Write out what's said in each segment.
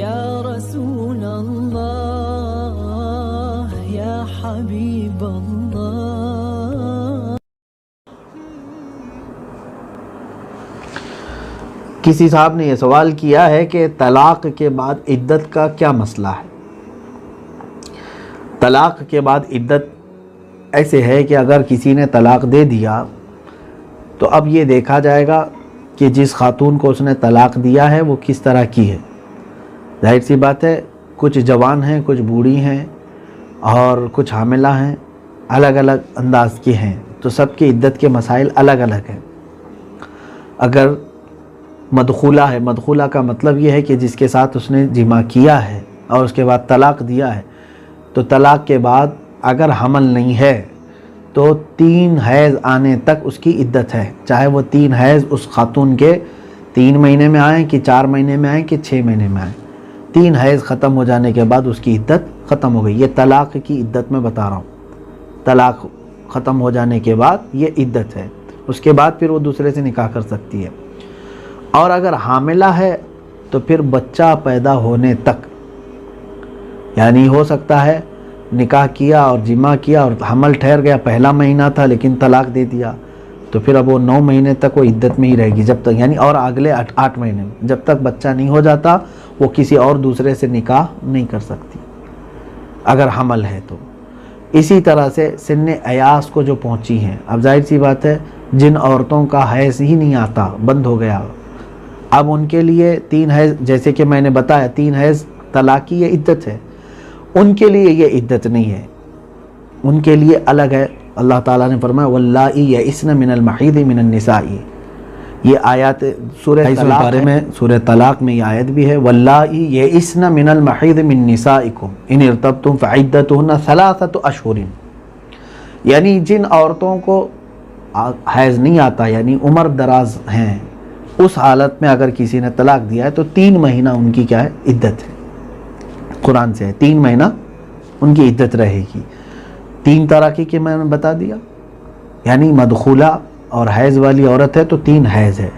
یا رسول اللہ یا حبیب اللہ. کسی صاحب نے یہ سوال کیا ہے کہ طلاق کے بعد عدت کا کیا مسئلہ ہے. طلاق کے بعد عدت ایسے ہے کہ اگر کسی نے طلاق دے دیا تو اب یہ دیکھا جائے گا کہ جس خاتون کو اس نے طلاق دیا ہے وہ کس طرح کی ہے. ظاہر سی بات ہے کچھ جوان ہیں، کچھ بوڑھی ہیں اور کچھ حاملہ ہیں، الگ الگ انداز کی ہیں، تو سب کی عدت کے مسائل الگ الگ ہیں. اگر مدخولہ ہے، مدخولہ کا مطلب یہ ہے کہ جس کے ساتھ اس نے جمع کیا ہے اور اس کے بعد طلاق دیا ہے، تو طلاق کے بعد اگر حمل نہیں ہے تو 3 حیض آنے تک اس کی عدت ہے. چاہے وہ 3 حیض اس خاتون کے 3 مہینے میں آئیں کہ 4 مہینے میں آئیں کہ 6 مہینے میں آئیں، 3 حیض ختم ہو جانے کے بعد اس کی عدت ختم ہو گئی. یہ طلاق کی عدت میں بتا رہا ہوں. طلاق ختم ہو جانے کے بعد یہ عدت ہے. اس کے بعد پھر وہ دوسرے سے نکاح کر سکتی ہے. اور اگر حاملہ ہے تو پھر بچہ پیدا ہونے تک، یعنی ہو سکتا ہے نکاح کیا اور جمع کیا اور حمل ٹھہر گیا، پہلا مہینہ تھا لیکن طلاق دے دیا، تو پھر اب وہ 9 مہینے تک وہ عدت میں ہی رہے گی جب تک، یعنی اور اگلے 8 مہینے میں جب تک بچہ نہیں ہو جاتا وہ کسی اور دوسرے سے نکاح نہیں کر سکتی اگر حمل ہے تو. اسی طرح سے سن ایاس کو جو پہنچی ہیں، اب ظاہر سی بات ہے جن عورتوں کا حیض ہی نہیں آتا، بند ہو گیا، اب ان کے لیے 3 حیض، جیسے کہ میں نے بتایا 3 حیض طلاق کی یہ عدت ہے، ان کے لیے یہ عدت نہیں ہے، ان کے لیے الگ ہے. اللہ تعالیٰ نے فرمایا واللائی یئسن من المحیض من النساء، یہ آیات سورہ طلاق میں، سورہ طلاق میں یہ آیت بھی ہے واللائی یئسن من المحیض من نسائکم ان ارتبتم فعدتہن 3 اشہر، یعنی جن عورتوں کو حیض نہیں آتا یعنی عمر دراز ہیں، اس حالت میں اگر کسی نے طلاق دیا ہے تو 3 مہینہ ان کی کیا ہے عدت ہے. قرآن سے ہے 3 مہینہ ان کی عدت رہے گی. 3 طرح کی میں نے بتا دیا، یعنی مدخولہ اور حیض والی عورت ہے تو 3 حیض ہے.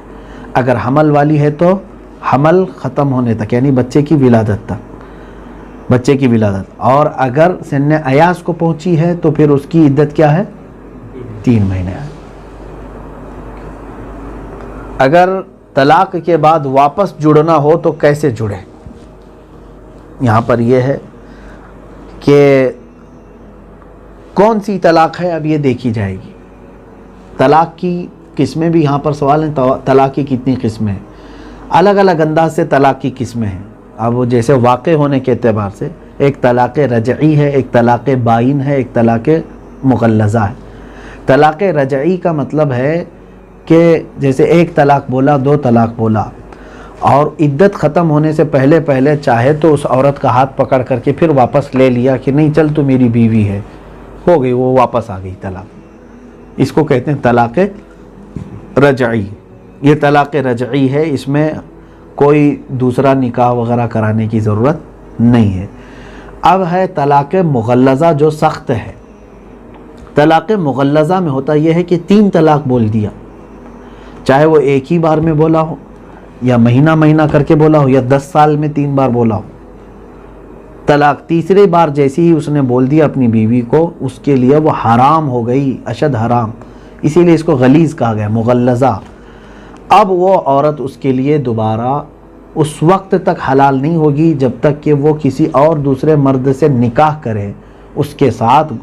اگر حمل والی ہے تو حمل ختم ہونے تک یعنی بچے کی ولادت تک، بچے کی ولادت. اور اگر سن ایاس کو پہنچی ہے تو پھر اس کی عدت کیا ہے 3 مہینے ہے. اگر طلاق کے بعد واپس جڑنا ہو تو کیسے جڑے؟ یہاں پر یہ ہے کہ کون سی طلاق ہے اب یہ دیکھی جائے گی. طلاق کی قسمیں بھی یہاں پر سوال ہیں، طلاق کی کتنی قسمیں ہیں، الگ الگ انداز سے طلاق کی قسمیں ہیں. اب وہ جیسے واقع ہونے کے اعتبار سے ایک طلاق رجعی ہے، ایک طلاق بائن ہے، ایک طلاق مغلظہ ہے. طلاق رجعی کا مطلب ہے کہ جیسے 1 طلاق بولا، 2 طلاق بولا اور عدت ختم ہونے سے پہلے چاہے تو اس عورت کا ہاتھ پکڑ کر کے پھر واپس لے لیا کہ نہیں چل تو میری بیوی ہے، ہو گئی، وہ واپس آ گئی طلاق. اس کو کہتے ہیں طلاق رجعی. یہ طلاق رجعی ہے، اس میں کوئی دوسرا نکاح وغیرہ کرانے کی ضرورت نہیں ہے. اب ہے طلاق مغلظہ جو سخت ہے. طلاق مغلظہ میں ہوتا یہ ہے کہ 3 طلاق بول دیا، چاہے وہ ایک ہی بار میں بولا ہو یا مہینہ مہینہ کر کے بولا ہو یا 10 سال میں 3 بار بولا ہو. طلاق تیسری بار جیسی ہی اس نے بول دیا اپنی بیوی کو، اس کے لیے وہ حرام ہو گئی، اشد حرام، اسی لیے اس کو غلیظ کہا گیا، مغلظہ. اب وہ عورت اس کے لیے دوبارہ اس وقت تک حلال نہیں ہوگی جب تک کہ وہ کسی اور دوسرے مرد سے نکاح کرے، اس کے ساتھ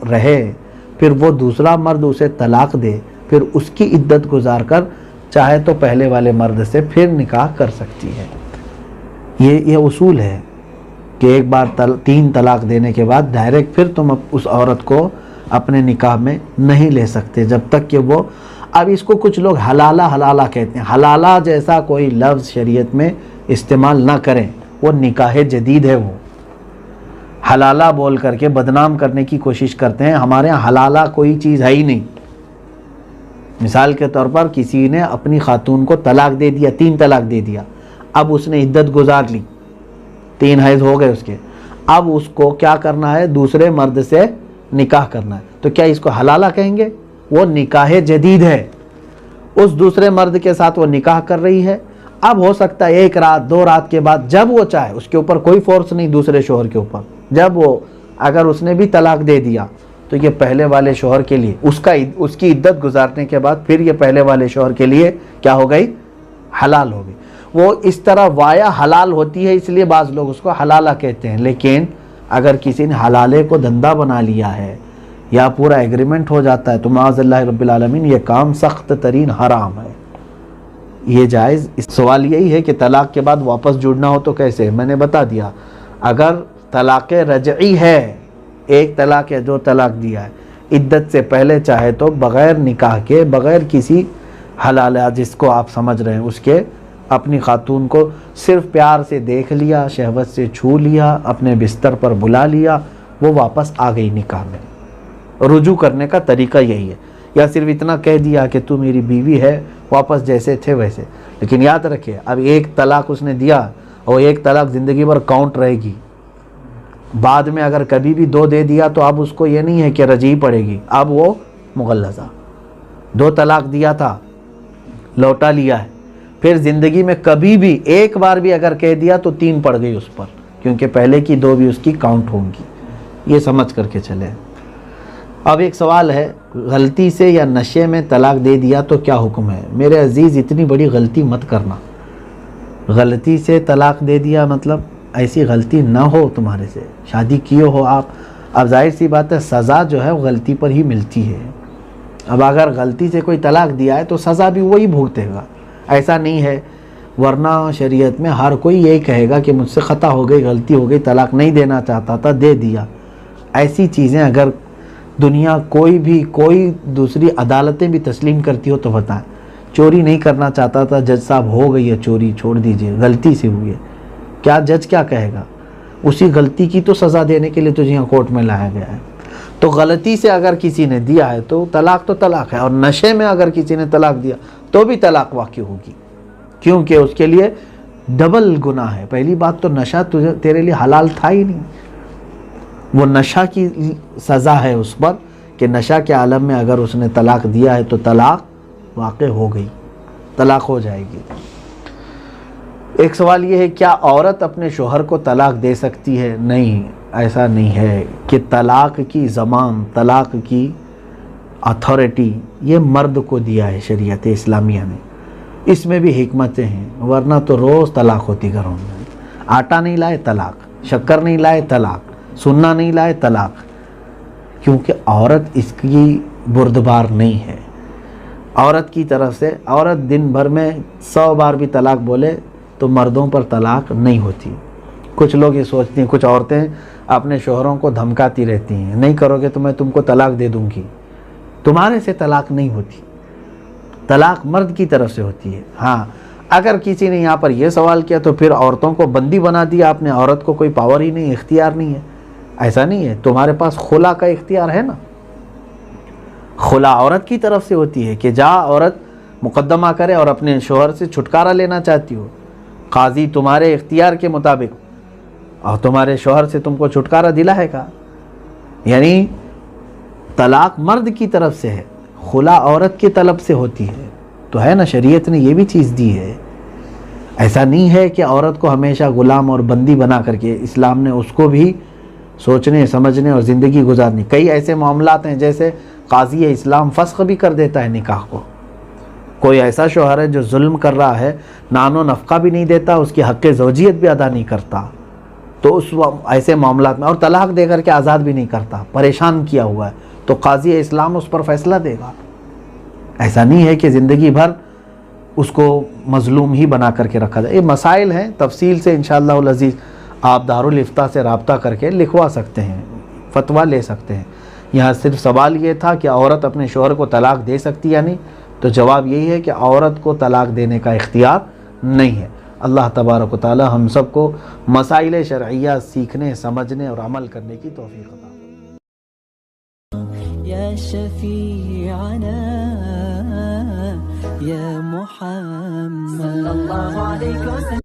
رہے، پھر وہ دوسرا مرد اسے طلاق دے، پھر اس کی عدت گزار کر چاہے تو پہلے والے مرد سے پھر نکاح کر سکتی ہے. یہ اصول ہے کہ ایک بار 3 طلاق دینے کے بعد ڈائریکٹ پھر تم اس عورت کو اپنے نکاح میں نہیں لے سکتے جب تک کہ وہ، اب اس کو کچھ لوگ حلالہ کہتے ہیں، حلالہ جیسا کوئی لفظ شریعت میں استعمال نہ کریں، وہ نکاح جدید ہے. وہ حلالہ بول کر کے بدنام کرنے کی کوشش کرتے ہیں. ہمارے یہاں حلالہ کوئی چیز ہے ہی نہیں. مثال کے طور پر کسی نے اپنی خاتون کو طلاق دے دیا، 3 طلاق دے دیا، اب اس نے عدت گزار لی، 3 حیض ہو گئے اس کے، اب اس کو کیا کرنا ہے، دوسرے مرد سے نکاح کرنا ہے. تو کیا اس کو حلالہ کہیں گے؟ وہ نکاح جدید ہے. اس دوسرے مرد کے ساتھ وہ نکاح کر رہی ہے، اب ہو سکتا ہے 1 رات 2 رات کے بعد جب وہ چاہے، اس کے اوپر کوئی فورس نہیں دوسرے شوہر کے اوپر، جب وہ اگر اس نے بھی طلاق دے دیا تو یہ پہلے والے شوہر کے لیے اس کی عدت گزارنے کے بعد پھر یہ پہلے والے شوہر کے لیے کیا ہو گئی؟ حلال ہو گئی۔ وہ اس طرح وایا حلال ہوتی ہے، اس لیے بعض لوگ اس کو حلالہ کہتے ہیں، لیکن اگر کسی نے حلالے کو دھندا بنا لیا ہے یا پورا ایگریمنٹ ہو جاتا ہے تو معاذ اللہ رب العالمین یہ کام سخت ترین حرام ہے، یہ جائز۔ سوال یہی ہے کہ طلاق کے بعد واپس جڑنا ہو تو کیسے؟ میں نے بتا دیا، اگر طلاق رجعی ہے، ایک طلاق ہے جو طلاق دیا ہے، عدت سے پہلے چاہے تو بغیر نکاح کے، بغیر کسی حلالہ جس کو آپ سمجھ رہے ہیں اس کے، اپنی خاتون کو صرف پیار سے دیکھ لیا، شہوت سے چھو لیا، اپنے بستر پر بلا لیا، وہ واپس آ گئی نکاح میں۔ رجوع کرنے کا طریقہ یہی ہے، یا صرف اتنا کہہ دیا کہ تو میری بیوی ہے، واپس جیسے تھے ویسے۔ لیکن یاد رکھے، اب ایک طلاق اس نے دیا اور ایک طلاق زندگی بھر کاؤنٹ رہے گی، بعد میں اگر کبھی بھی 2 دے دیا تو اب اس کو یہ نہیں ہے کہ رجعی پڑے گی، اب وہ مغلظہ۔ 2 طلاق دیا تھا، لوٹا لیا ہے، پھر زندگی میں کبھی بھی ایک بار بھی اگر کہہ دیا تو 3 پڑ گئی اس پر، کیونکہ پہلے کی 2 بھی اس کی کاؤنٹ ہوں گی۔ یہ سمجھ کر کے چلے۔ اب ایک سوال ہے، غلطی سے یا نشے میں طلاق دے دیا تو کیا حکم ہے؟ میرے عزیز، اتنی بڑی غلطی مت کرنا۔ غلطی سے طلاق دے دیا مطلب ایسی غلطی نہ ہو تمہارے سے، شادی کیے ہو آپ، اب ظاہر سی بات ہے سزا جو ہے وہ غلطی پر ہی ملتی ہے۔ اب اگر غلطی سے کوئی طلاق دیا ہے تو سزا بھی وہی بھگتے گا، ایسا نہیں ہے، ورنہ شریعت میں ہر کوئی یہی کہے گا کہ مجھ سے خطا ہو گئی، غلطی ہو گئی، طلاق نہیں دینا چاہتا تھا، دے دیا۔ ایسی چیزیں اگر دنیا کوئی دوسری عدالتیں بھی تسلیم کرتی ہو تو بتائیں، چوری نہیں کرنا چاہتا تھا، جج صاحب ہو گئی ہے چوری، چھوڑ دیجئے، غلطی سے ہوئی ہے، کیا جج کیا کہے گا؟ اسی غلطی کی تو سزا دینے کے لیے تجھے یہاں کورٹ میں لایا گیا ہے۔ تو غلطی سے اگر کسی نے دیا ہے تو طلاق ہے، اور نشے میں اگر کسی نے طلاق دیا تو بھی طلاق واقع ہوگی، کیونکہ اس کے لیے ڈبل گناہ ہے۔ پہلی بات تو نشہ تیرے لیے حلال تھا ہی نہیں، وہ نشہ کی سزا ہے اس پر کہ نشہ کے عالم میں اگر اس نے طلاق دیا ہے تو طلاق واقع ہو گئی، طلاق ہو جائے گی۔ ایک سوال یہ ہے، کیا عورت اپنے شوہر کو طلاق دے سکتی ہے؟ نہیں، ایسا نہیں ہے کہ طلاق کی زبان، طلاق کی اتھارٹی یہ مرد کو دیا ہے شریعت اسلامیہ نے، اس میں بھی حکمتیں ہیں، ورنہ تو روز طلاق ہوتی گھروں میں۔ آٹا نہیں لائے طلاق، شکر نہیں لائے طلاق، سننا نہیں لائے طلاق، کیونکہ عورت اس کی بردبار نہیں ہے۔ عورت کی طرف سے عورت دن بھر میں 100 بار بھی طلاق بولے تو مردوں پر طلاق نہیں ہوتی۔ کچھ لوگ یہ سوچتے ہیں، کچھ عورتیں اپنے شوہروں کو دھمکاتی رہتی ہیں، نہیں کرو گے تو میں تم کو طلاق دے دوں گی۔ تمہارے سے طلاق نہیں ہوتی، طلاق مرد کی طرف سے ہوتی ہے۔ ہاں، اگر کسی نے یہاں پر یہ سوال کیا تو پھر عورتوں کو بندی بنا دیا آپ نے، عورت کو کوئی پاور ہی نہیں، اختیار نہیں ہے۔ ایسا نہیں ہے، تمہارے پاس خلا کا اختیار ہے نا، خلا عورت کی طرف سے ہوتی ہے کہ جا عورت مقدمہ کرے اور اپنے شوہر سے چھٹکارا لینا چاہتی ہو، قاضی تمہارے اختیار کے مطابق اور تمہارے شوہر سے تم کو چھٹکارا دلائے گا۔ یعنی طلاق مرد کی طرف سے ہے، خلا عورت کی طلب سے ہوتی ہے، تو ہے نا، شریعت نے یہ بھی چیز دی ہے۔ ایسا نہیں ہے کہ عورت کو ہمیشہ غلام اور بندی بنا کر کے، اسلام نے اس کو بھی سوچنے سمجھنے اور زندگی گزارنے۔ کئی ایسے معاملات ہیں جیسے قاضی اسلام فسخ بھی کر دیتا ہے نکاح کو۔ کوئی ایسا شوہر ہے جو ظلم کر رہا ہے، نان و نفقہ بھی نہیں دیتا، اس کی حق زوجیت بھی ادا نہیں کرتا، تو اس ایسے معاملات میں، اور طلاق دے کر کے آزاد بھی نہیں کرتا، پریشان کیا ہوا ہے، تو قاضی اسلام اس پر فیصلہ دے گا۔ ایسا نہیں ہے کہ زندگی بھر اس کو مظلوم ہی بنا کر کے رکھا جائے۔ یہ مسائل ہیں، تفصیل سے انشاءاللہ العزیز آپ دارالفتہ سے رابطہ کر کے لکھوا سکتے ہیں، فتویٰ لے سکتے ہیں۔ یہاں صرف سوال یہ تھا کہ عورت اپنے شوہر کو طلاق دے سکتی یا نہیں، تو جواب یہی ہے کہ عورت کو طلاق دینے کا اختیار نہیں ہے۔ اللہ تبارک و تعالی ہم سب کو مسائل شرعیہ سیکھنے، سمجھنے اور عمل کرنے کی توفیق عطا فرمائے۔ یا شفیعنا یا محمد صلی اللہ علیہ وسلم۔